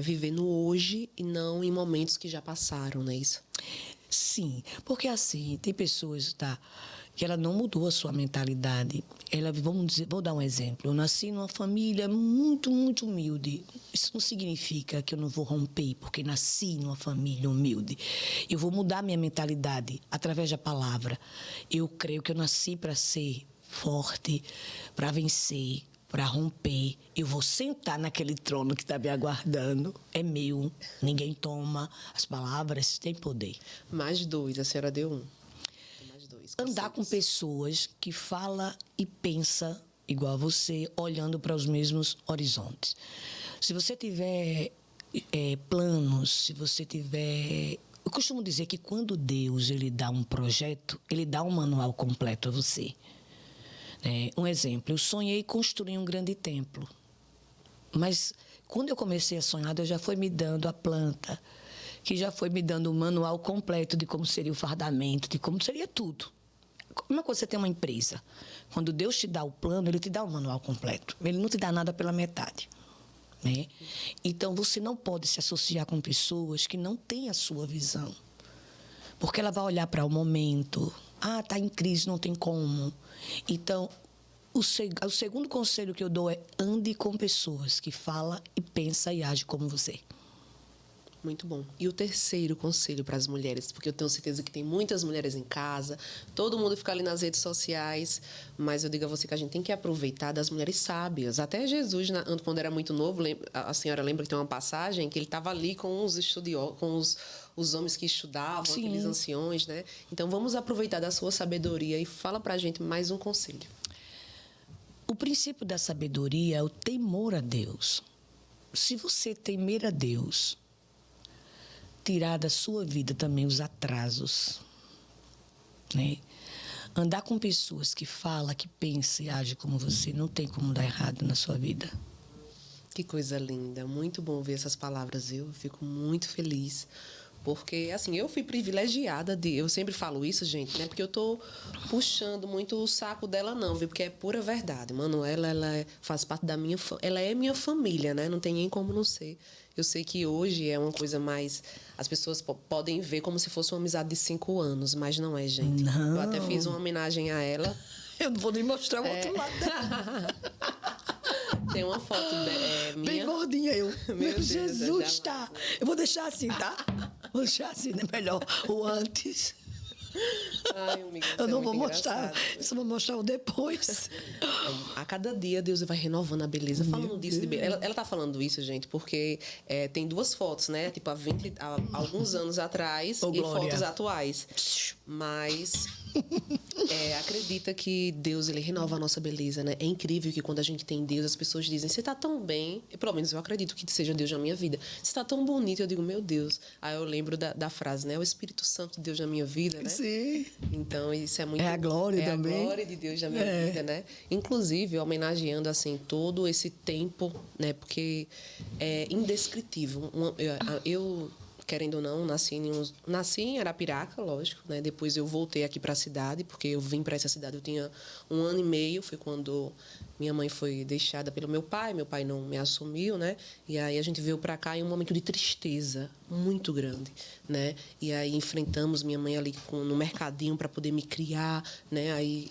Viver no hoje e não em momentos que já passaram, não é isso? Sim, porque assim, tem pessoas, tá, que ela não mudou a sua mentalidade. Ela, vou dar um exemplo. Eu nasci numa família muito, muito humilde. Isso não significa que eu não vou romper, porque nasci numa família humilde. Eu vou mudar minha mentalidade através da palavra. Eu creio que eu nasci para ser forte, para vencer, para romper. Eu vou sentar naquele trono que está me aguardando. É meu, ninguém toma. As palavras têm poder. Mais 2, a senhora deu 1. Mais 2. Andar com pessoas que falam e pensam igual a você, olhando para os mesmos horizontes. Se você tiver planos, se você tiver... Eu costumo dizer que quando Deus ele dá um projeto, ele dá um manual completo a você. Um exemplo, eu sonhei construir um grande templo. Mas quando eu comecei a sonhar, Deus já foi me dando a planta, que já foi me dando um manual completo de como seria o fardamento, de como seria tudo. Como é que você tem uma empresa? Quando Deus te dá o plano, Ele te dá o manual completo. Ele não te dá nada pela metade. Né? Então, você não pode se associar com pessoas que não têm a sua visão. Porque ela vai olhar para o momento. Ah, está em crise, não tem como. Então, o segundo conselho que eu dou é ande com pessoas que falam e pensam e agem como você. Muito bom. E o terceiro conselho para as mulheres, porque eu tenho certeza que tem muitas mulheres em casa, todo mundo fica ali nas redes sociais, mas eu digo a você que a gente tem que aproveitar das mulheres sábias. Até Jesus, quando era muito novo, a senhora lembra que tem uma passagem que ele estava ali com os estudiosos, com os homens que estudavam, Sim. Aqueles anciões, né? Então, vamos aproveitar da sua sabedoria e fala para a gente mais um conselho. O princípio da sabedoria é o temor a Deus. Se você temer a Deus, tirar da sua vida também os atrasos, né? Andar com pessoas que falam, que pensam e agem como você, não tem como dar errado na sua vida. Que coisa linda. Muito bom ver essas palavras. Eu fico muito feliz. Porque, assim, eu fui privilegiada eu sempre falo isso, gente, né? Porque eu tô puxando muito o saco dela, não, viu? Porque é pura verdade. Manuela, ela faz parte da minha... Ela é minha família, né? Não tem nem como não ser. Eu sei que hoje é uma coisa mais... As pessoas podem ver como se fosse uma amizade de 5 anos, mas não é, gente. Não. Eu até fiz uma homenagem a ela. Eu não vou nem mostrar o outro lado. Tem uma foto minha. Bem gordinha eu. Meu Deus, Jesus, tá. Eu vou deixar assim, tá? Vou deixar assim, né? Melhor o antes. Ai, amiga, isso Eu é não vou muito mostrar, engraçado. só vou mostrar o depois. A cada dia Deus vai renovando a beleza. Falando disso, ela tá falando isso, gente, porque tem duas fotos, né? Tipo, há alguns anos atrás Ô, e Glória. fotos atuais. Mas acredita que Deus, ele renova a nossa beleza, né? É incrível que quando a gente tem Deus, as pessoas dizem, você tá tão bem. E, pelo menos eu acredito que seja Deus na minha vida. Você tá tão bonito. Eu digo, meu Deus. Aí eu lembro da frase, né? O Espírito Santo de Deus na minha vida, né? Sim. Então, isso é muito... É a glória também. É a glória de Deus na minha vida, né? Inclusive, homenageando, assim, todo esse tempo, né? Porque é indescritível. Eu querendo ou não, nasci em Arapiraca, lógico, né? Depois eu voltei aqui para a cidade, porque eu vim para essa cidade, eu tinha 1 ano e meio, foi quando minha mãe foi deixada pelo meu pai não me assumiu, né? E aí a gente veio para cá em um momento de tristeza muito grande, né? E aí enfrentamos minha mãe ali no mercadinho para poder me criar, né? Aí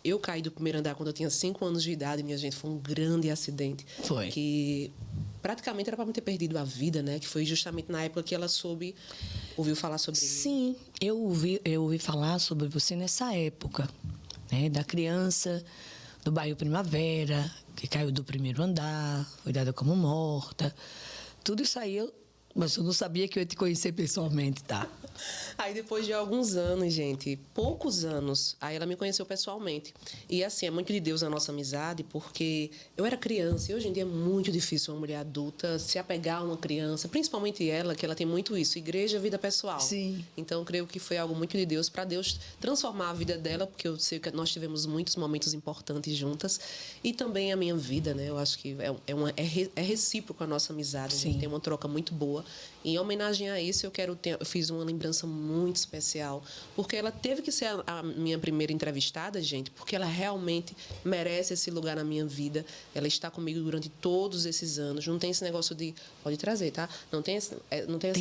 eu caí do primeiro andar quando eu tinha 5 anos de idade, minha gente, foi um grande acidente. Foi. Que praticamente era para me ter perdido a vida, né? Que foi justamente na época que ela ouviu falar sobre mim. Sim, eu ouvi falar sobre você nessa época, né? Da criança do bairro Primavera, que caiu do primeiro andar, foi dada como morta. Tudo isso aí, mas eu não sabia que eu ia te conhecer pessoalmente, tá? Aí depois de alguns anos, gente, poucos anos, aí ela me conheceu pessoalmente. E assim, é muito de Deus a nossa amizade, porque eu era criança e hoje em dia é muito difícil uma mulher adulta se apegar a uma criança, principalmente ela, que ela tem muito isso, igreja, vida pessoal. Sim. Então, eu creio que foi algo muito de Deus, para Deus transformar a vida dela, porque eu sei que nós tivemos muitos momentos importantes juntas, e também a minha vida, né? Eu acho que é recíproco a nossa amizade, a gente tem uma troca muito boa. E em homenagem a isso, eu fiz uma lembrança muito especial, porque ela teve que ser a minha primeira entrevistada, gente, porque ela realmente merece esse lugar na minha vida. Ela está comigo durante todos esses anos. Não tem esse negócio de pode trazer, tá? Não tem essa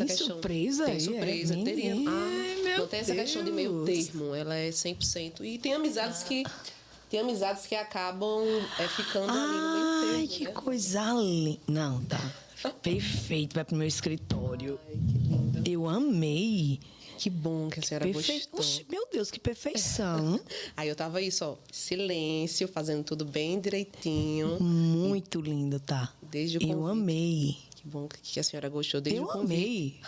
questão. Surpresa tem aí, surpresa, teria. Não tem essa questão de meio Deus. termo. Ela é 100%. E tem amizades que acabam ficando ali no meio termo. Ai, que né? coisa linda. Não, tá. Perfeito, vai pro meu escritório. Ai, que lindo. Eu amei. Que bom que a senhora gostou. Oxe, meu Deus, que perfeição. Aí eu tava aí só, silêncio, fazendo tudo bem direitinho. Muito lindo, tá? Desde o convite. Eu amei. Que bom que a senhora gostou desde Eu o convite. amei.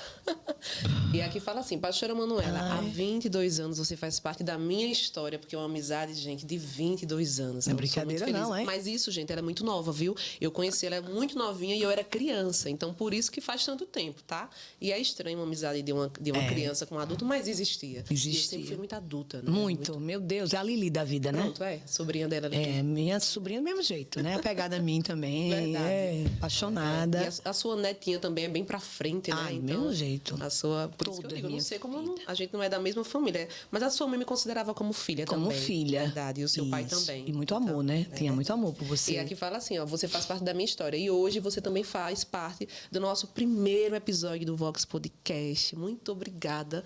E aqui fala assim, pastora Manuela, há 22 anos você faz parte da minha história, porque é uma amizade, gente, de 22 anos. Não é Eu sou brincadeira muito feliz. não, hein? Mas isso, gente, ela é muito nova, viu? Eu conheci ela muito novinha e eu era criança. Então, por isso que faz tanto tempo, tá? E é estranho uma amizade de uma criança com um adulto, mas existia. E eu sempre fui muito adulta, né? Muito. Meu Deus, é a Lili da vida, né? Pronto, sobrinha dela. Minha sobrinha do mesmo jeito, né? Apegada a mim também. Verdade. Apaixonada. E a sua netinha também é bem pra frente, né? Ai, então, mesmo jeito. A sua... Por isso que eu Toda digo, eu não minha sei como a gente não é da mesma família. Mas a sua mãe me considerava como filha Como também. filha. Verdade. E o seu pai Isso. também. E muito amor, né? Tinha muito amor por você. E aqui fala assim, ó, você faz parte da minha história. E hoje você também faz parte do nosso primeiro episódio do Vox Podcast. Muito obrigada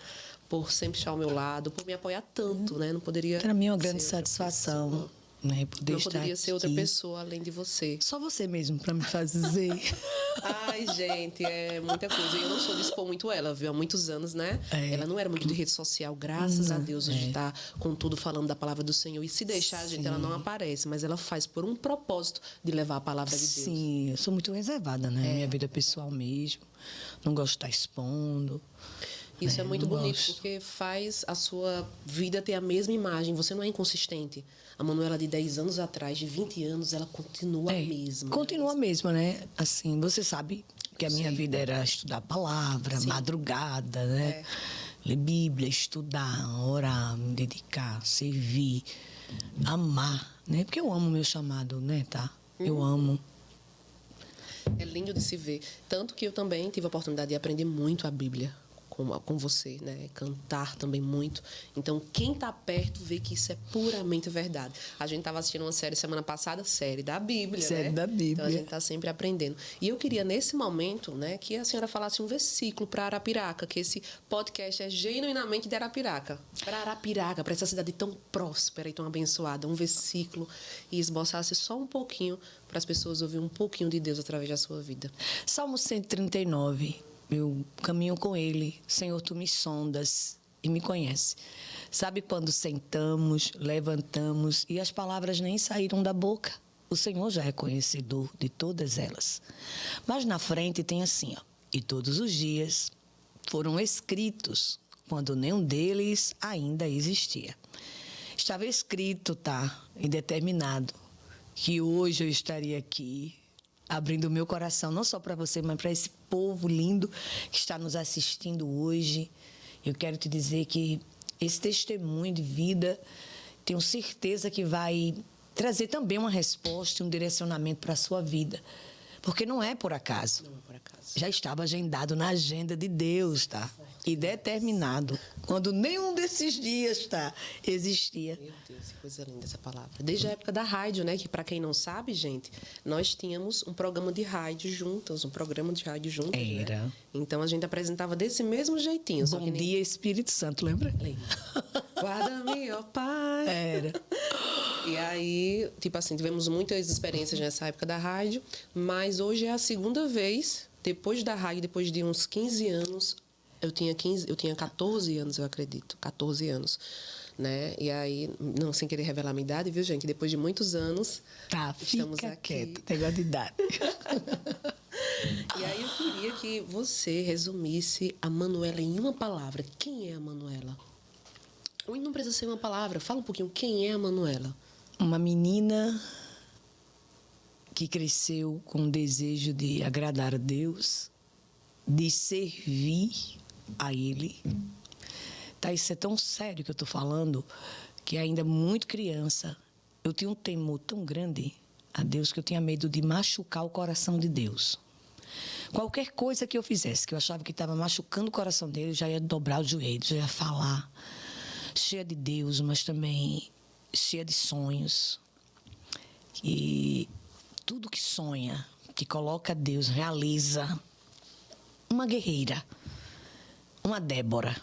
por sempre estar ao meu lado, por me apoiar tanto, né? Não poderia... Para mim é uma grande ser outra satisfação, pessoa. né? Poder Não estar poderia ser outra aqui. pessoa além de você. Só você mesmo para me fazer. Ai, gente, é muita coisa. E eu não sou de expor muito ela, viu? Há muitos anos, né? É. Ela não era muito de rede social, graças a Deus. Hoje está com tudo falando da palavra do Senhor. E se deixar, gente, ela não aparece. Mas ela faz por um propósito de levar a palavra de Deus. Sim, eu sou muito reservada, né? Minha vida pessoal mesmo. Não gosto de estar expondo. Isso é muito não bonito, gosto. porque faz a sua vida ter a mesma imagem. Você não é inconsistente. A Manuela de 10 anos atrás, de 20 anos, ela continua a mesma. Continua a mesma, né? Assim, você sabe que a minha vida era estudar a palavra, madrugada, né? Ler Bíblia, estudar, orar, me dedicar, servir, amar, né? Porque eu amo o meu chamado, né, tá? Eu amo. É lindo de se ver. Tanto que eu também tive a oportunidade de aprender muito a Bíblia com você, né? Cantar também muito. Então, quem está perto vê que isso é puramente verdade. A gente estava assistindo uma série semana passada, série da Bíblia, Série né? da Bíblia. Então, a gente está sempre aprendendo. E eu queria, nesse momento, né, que a senhora falasse um versículo para Arapiraca, que esse podcast é genuinamente de Arapiraca. Para Arapiraca, para essa cidade tão próspera e tão abençoada. Um versículo e esboçasse só um pouquinho para as pessoas ouvirem um pouquinho de Deus através da sua vida. Salmo 139. Eu caminho com ele. Senhor, tu me sondas e me conhece. Sabe quando sentamos, levantamos e as palavras nem saíram da boca? O Senhor já é conhecedor de todas elas. Mas na frente tem assim, ó. E todos os dias foram escritos, quando nenhum deles ainda existia. Estava escrito, tá? E determinado, que hoje eu estaria aqui, abrindo o meu coração, não só para você, mas para esse povo lindo que está nos assistindo hoje. Eu quero te dizer que esse testemunho de vida, tenho certeza que vai trazer também uma resposta, um direcionamento para a sua vida. Porque não é por acaso. Não é por acaso. Já estava agendado na agenda de Deus, tá? E determinado. Quando nenhum desses dias, tá? Existia. Meu Deus, que coisa linda essa palavra. Desde a época da rádio, né? Que para quem não sabe, gente, nós tínhamos um programa de rádio juntas, Era. Né? Então a gente apresentava desse mesmo jeitinho. Bom dia, Espírito Santo, lembra? Lembra? Guarda-me, ó Pai. Era. E aí, tipo assim, tivemos muitas experiências nessa época da rádio, mas hoje é a segunda vez, depois da rádio, depois de uns 15 anos, eu tinha 14 anos, eu acredito, 14 anos, né? E aí, não sem querer revelar a minha idade, viu, gente? Depois de muitos anos, Tá, estamos fica aqui. quieto, negócio de idade. E aí eu queria que você resumisse a Manuela em uma palavra. Quem é a Manuela? Ou não precisa ser uma palavra, fala um pouquinho, quem é a Manuela? Uma menina que cresceu com o desejo de agradar a Deus, de servir a Ele. Tá, isso é tão sério que eu estou falando, que ainda muito criança, eu tinha um temor tão grande a Deus que eu tinha medo de machucar o coração de Deus. Qualquer coisa que eu fizesse, que eu achava que estava machucando o coração dele, eu já ia dobrar os joelhos, já ia falar, cheia de Deus, mas também cheia de sonhos. E tudo que sonha, que coloca Deus, realiza. Uma guerreira, uma Débora.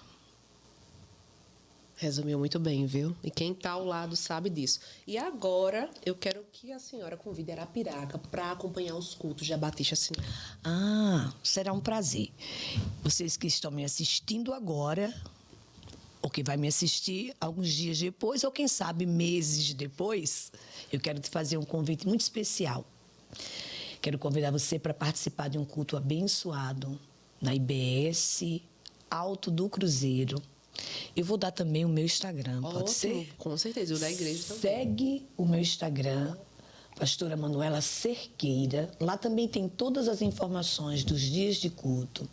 Resumiu muito bem, viu? E quem está ao lado sabe disso. E agora eu quero que a senhora convide a Arapiraca para acompanhar os cultos de Batista Sinal. Ah, será um prazer. Vocês que estão me assistindo agora, ou que vai me assistir alguns dias depois, ou quem sabe meses depois, eu quero te fazer um convite muito especial. Quero convidar você para participar de um culto abençoado na IBS Alto do Cruzeiro. Eu vou dar também o meu Instagram, pode ser? Com certeza, e o da igreja também. Segue o meu Instagram, Pastora Manuela Cerqueira. Lá também tem todas as informações dos dias de culto.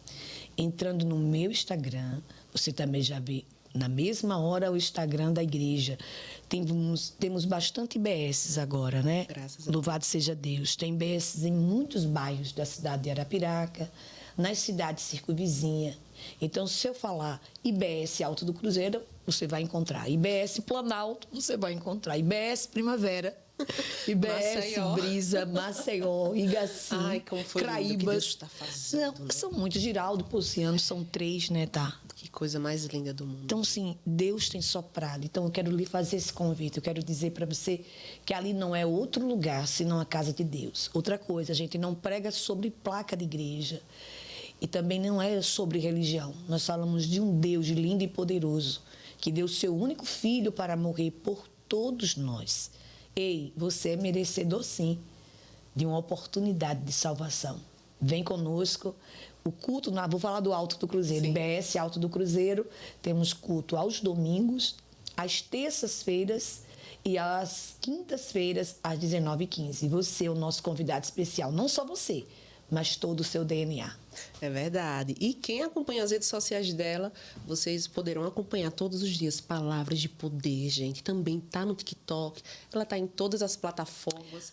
Entrando no meu Instagram, você também já vê na mesma hora o Instagram da igreja. Temos bastante IBS agora, né? Graças a Deus. Louvado seja Deus. Tem IBS em muitos bairros da cidade de Arapiraca, nas cidades circunvizinhas. Então, se eu falar IBS Alto do Cruzeiro, você vai encontrar. IBS Planalto, você vai encontrar. IBS Primavera, IBS Maceió. Brisa, Maceió, Igaci, Ai, como foi lindo que Deus Craíbas. está fazendo, Não, né? são muitos. Giraldo, Pociano, são 3, né, tá? Que coisa mais linda do mundo. Então, sim, Deus tem soprado. Então, eu quero lhe fazer esse convite. Eu quero dizer para você que ali não é outro lugar, senão a casa de Deus. Outra coisa, a gente não prega sobre placa de igreja. E também não é sobre religião. Nós falamos de um Deus lindo e poderoso, que deu seu único filho para morrer por todos nós. Ei, você é merecedor, sim, de uma oportunidade de salvação. Vem conosco. O culto, vou falar do Alto do Cruzeiro, Sim. IBS Alto do Cruzeiro, temos culto aos domingos, às terças-feiras e às quintas-feiras, às 19h15. Você é o nosso convidado especial, não só você, mas todo o seu DNA. É verdade. E quem acompanha as redes sociais dela, vocês poderão acompanhar todos os dias Palavras de Poder, gente. Também tá no TikTok. Ela tá em todas as plataformas.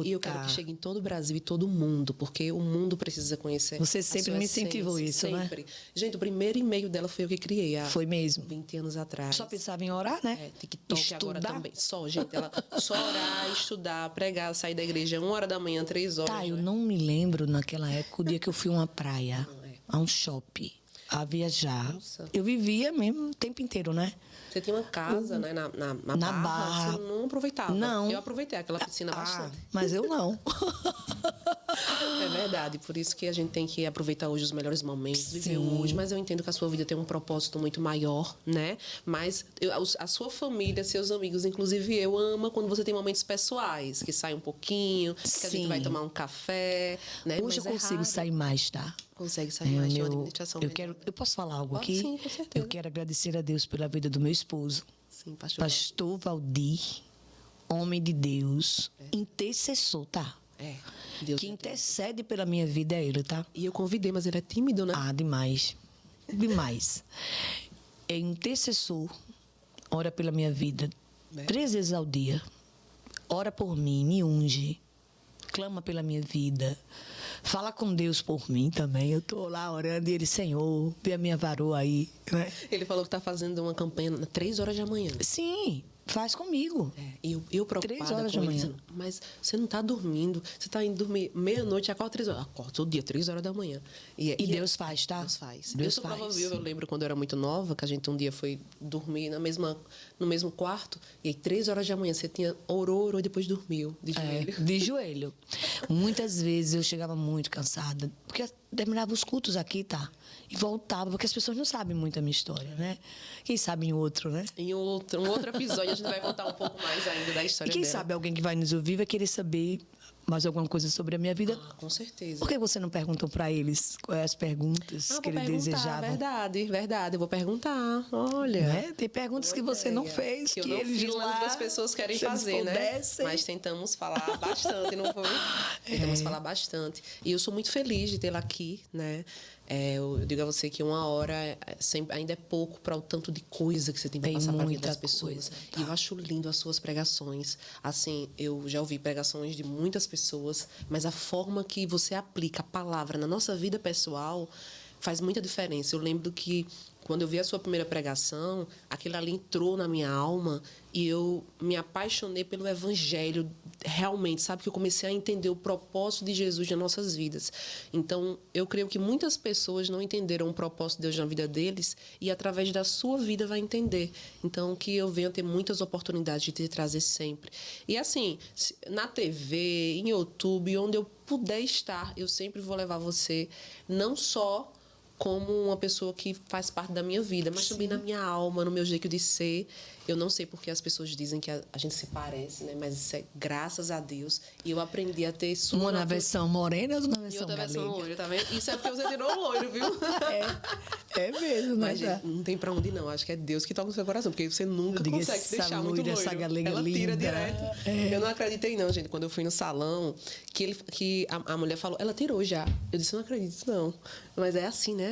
E eu quero que chegue em todo o Brasil e todo o mundo, porque o mundo precisa conhecer. Você a sempre sua me incentivou essência, isso, sempre. né? Gente, o primeiro e-mail dela foi eu que criei há Foi mesmo. 20 anos atrás. Só pensava em orar, né? É, TikTok Estudar. agora também. Só, gente, ela só orar, estudar, pregar, sair da igreja 1h, 3 horas. Tá, eu né? não me lembro naquela época o dia que eu fui a uma praia, Não é. a um shopping, a viajar. Nossa. Eu vivia mesmo o tempo inteiro, né? Você tinha uma casa, né, na Barra. Você não aproveitava. Não. Eu aproveitei aquela piscina bastante. Mas eu não. É verdade, por isso que a gente tem que aproveitar hoje os melhores momentos, viver hoje. Mas eu entendo que a sua vida tem um propósito muito maior, né? Mas a sua família, seus amigos, inclusive eu, ama quando você tem momentos pessoais, que sai um pouquinho, que a gente vai tomar um café, né? Hoje eu consigo sair mais, tá? Consegue sair mais de uma meditação. Eu posso falar algo aqui? Sim, com certeza. Eu quero agradecer a Deus pela vida do meu esposo. Sim, pastor Valdir, homem de Deus, intercessor, tá? Deus que intercede pela minha vida é ele, tá? E eu convidei, mas ele é tímido, né? Demais. Demais. É intercessor, ora pela minha vida 3 vezes ao dia. Ora por mim, me unge. Clama pela minha vida. Fala com Deus por mim também. Eu tô lá orando e ele, Senhor, vê a minha varoa aí, né? Ele falou que tá fazendo uma campanha 3 horas da manhã. Sim. Faz comigo. E eu preocupada 3 horas com da ele, manhã. dizendo, mas você não está dormindo. Você está indo dormir meia-noite, acorda 3 horas. Acorda todo dia, 3 horas da manhã. E Deus faz, tá? Deus faz. Deus eu sou faz. prova viva, eu lembro quando eu era muito nova, que a gente um dia foi dormir no mesmo quarto, e aí 3 horas da manhã você orou e depois dormiu, de joelho. De joelho. Muitas vezes eu chegava muito cansada, porque terminava os cultos aqui, tá? E voltava, porque as pessoas não sabem muito a minha história, né? Quem sabe em outro, né? Em um outro episódio a gente vai contar um pouco mais ainda da história dela. E quem sabe alguém que vai nos ouvir vai querer saber mais alguma coisa sobre a minha vida. Com certeza. Por que você não perguntou para eles quais as perguntas que eles desejavam? Verdade. Eu vou perguntar. Olha. Né? Tem perguntas que você não fez, que eu não eles fiz, lá, mas outras pessoas querem fazer, né? Mas tentamos falar bastante, não foi? Tentamos falar bastante. E eu sou muito feliz de tê-la aqui, né? Eu digo a você que 1 hora ainda é pouco para o tanto de coisa que você tem para passar para a vida das pessoas. Tá. E eu acho lindo as suas pregações. Assim, eu já ouvi pregações de muitas pessoas, mas a forma que você aplica a palavra na nossa vida pessoal faz muita diferença. Eu lembro que quando eu vi a sua primeira pregação, aquilo ali entrou na minha alma e eu me apaixonei pelo evangelho realmente, sabe? Que eu comecei a entender o propósito de Jesus nas nossas vidas. Então, eu creio que muitas pessoas não entenderam o propósito de Deus na vida deles e através da sua vida vai entender. Então, que eu venha ter muitas oportunidades de te trazer sempre. E assim, na TV, em YouTube, onde eu puder estar, eu sempre vou levar você não só como uma pessoa que faz parte da minha vida, mas também na minha alma, no meu jeito de ser. Eu não sei porque as pessoas dizem que a gente se parece, né? Mas isso é graças a Deus. E eu aprendi a ter sua... Uma na versão morena e outra na e versão outra galega. versão loira, tá vendo? Isso é porque você tirou o loiro, viu? É mesmo, né? Mas gente, não tem pra onde ir, não. Acho que é Deus que toca no seu coração, porque você nunca consegue deixar muito loiro. Essa galega ela tira linda. direto. Eu não acreditei, não, gente. Quando eu fui no salão, que a mulher falou, ela tirou já. Eu disse, não acredito, não. Mas é assim, né?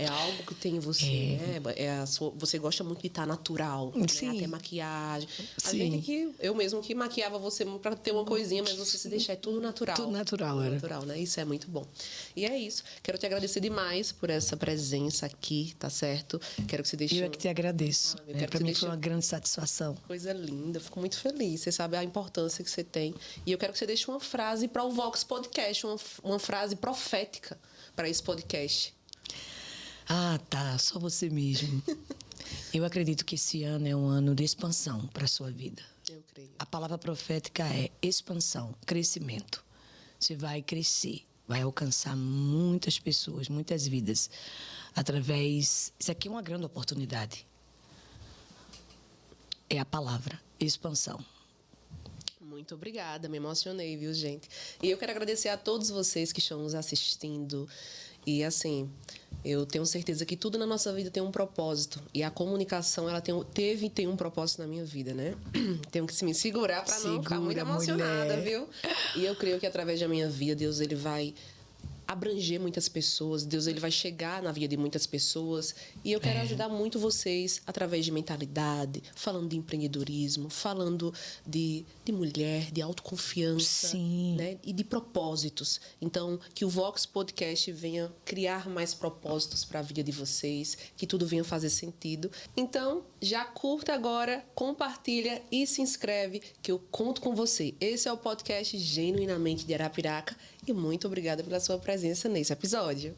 É algo que tem em você, né? Você gosta muito de estar natural. Sim. Né? Até maquiagem. A Sim. gente que... Eu mesmo que maquiava você pra ter uma coisinha, mas você se deixar é tudo natural. Tudo natural, era. Natural, né? Isso é muito bom. E é isso. Quero te agradecer demais por essa presença aqui, tá certo? Quero que você deixe... Eu é que te agradeço. Para mim foi uma grande satisfação. Coisa linda. Fico muito feliz. Você sabe a importância que você tem. E eu quero que você deixe uma frase para o Vox Podcast, uma frase profética para esse podcast. Tá. Só você mesmo. Eu acredito que esse ano é um ano de expansão para a sua vida. Eu creio. A palavra profética é expansão, crescimento. Você vai crescer, vai alcançar muitas pessoas, muitas vidas, através... Isso aqui é uma grande oportunidade. É a palavra, expansão. Muito obrigada, me emocionei, viu, gente? E eu quero agradecer a todos vocês que estão nos assistindo. E, assim, eu tenho certeza que tudo na nossa vida tem um propósito. E a comunicação, ela tem um propósito na minha vida, né? Tenho que me segurar para não ficar muito emocionada, mulher. viu? E eu creio que através da minha vida, Deus ele vai abranger muitas pessoas, Deus ele vai chegar na vida de muitas pessoas e eu quero ajudar muito vocês através de mentalidade, falando de empreendedorismo, falando de mulher, de autoconfiança, né? E de propósitos. Então, que o Vox Podcast venha criar mais propósitos para a vida de vocês, que tudo venha fazer sentido. Então, já curta agora, compartilha e se inscreve que eu conto com você. Esse é o podcast Genuinamente de Arapiraca e muito obrigada pela sua presença nesse episódio.